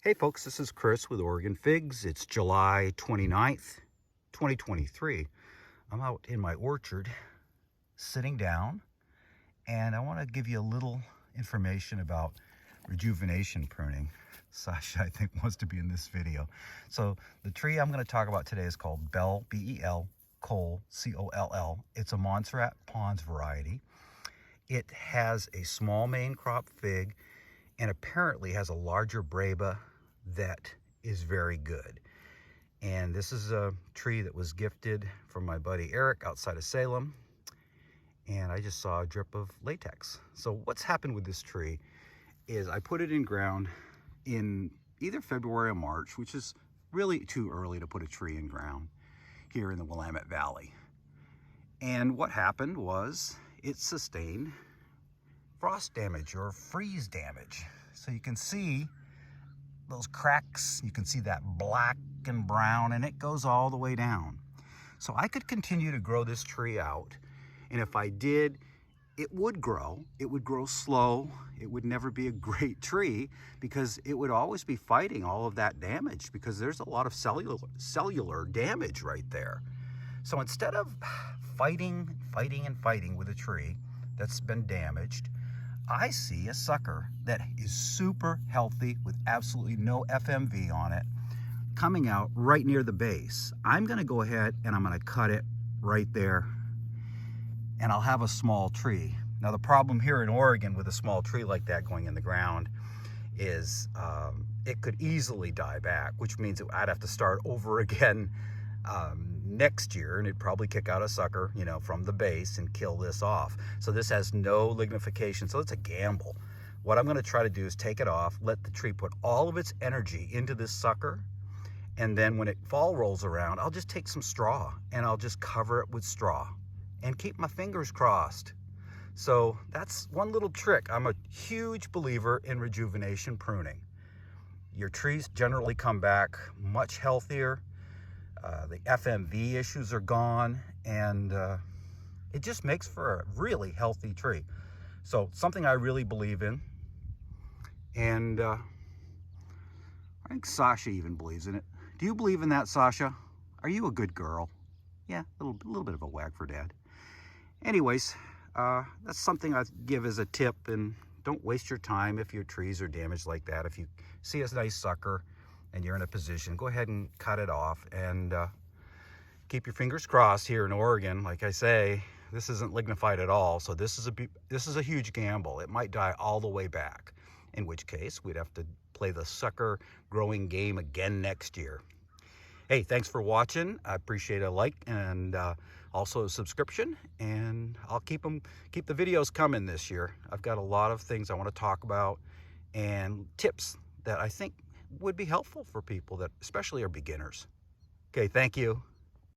Hey folks, this is Chris with Oregon Figs. It's July 29th, 2023. I'm out in my orchard sitting down, and I want to give you a little information about rejuvenation pruning. Sasha, I think, wants to be in this video. So the tree I'm going to talk about today is called Bell, B-E-L, Coll, C-O-L-L. It's a Montserrat Pons variety. It has a small main crop fig and apparently has a larger breba that is very good. And this is a tree that was gifted from my buddy Eric outside of Salem, and I just saw a drip of latex. So what's happened with this tree is I put it in ground in either February or March, which is really too early to put a tree in ground here in the Willamette Valley. And what happened was it sustained frost damage or freeze damage. So you can see those cracks, you can see that black and brown, and it goes all the way down. So I could continue to grow this tree out, and if I did, it would grow slow. It would never be a great tree because it would always be fighting all of that damage, because there's a lot of cellular damage right there. So instead of fighting with a tree that's been damaged, I see a sucker that is super healthy with absolutely no FMV on it coming out right near the base. I'm going to go ahead and I'm going to cut it right there, and I'll have a small tree. Now the problem here in Oregon with a small tree like that going in the ground is it could easily die back, which means I'd have to start over again next year, and it'd probably kick out a sucker, from the base and kill this off. So this has no lignification, so it's a gamble. What I'm going to try to do is take it off, let the tree put all of its energy into this sucker, and then when fall rolls around, I'll just take some straw and I'll just cover it with straw and keep my fingers crossed. So that's one little trick. I'm a huge believer in rejuvenation pruning. Your trees generally come back much healthier. The FMV issues are gone, and it just makes for a really healthy tree. So something I really believe in, and I think Sasha even believes in it. Do you believe in that, Sasha? Are you a good girl? Yeah, a little bit of a wag for dad. Anyways, that's something I give as a tip, and don't waste your time if your trees are damaged like that. If you see a nice sucker and you're in a position, go ahead and cut it off, and keep your fingers crossed. Here in Oregon, like I say, this isn't lignified at all, so this is a huge gamble. It might die all the way back, in which case we'd have to play the sucker growing game again next year. Hey, thanks for watching. I appreciate a like and also a subscription, and I'll keep the videos coming this year. I've got a lot of things I want to talk about and tips that I think would be helpful for people that especially are beginners. Okay, thank you.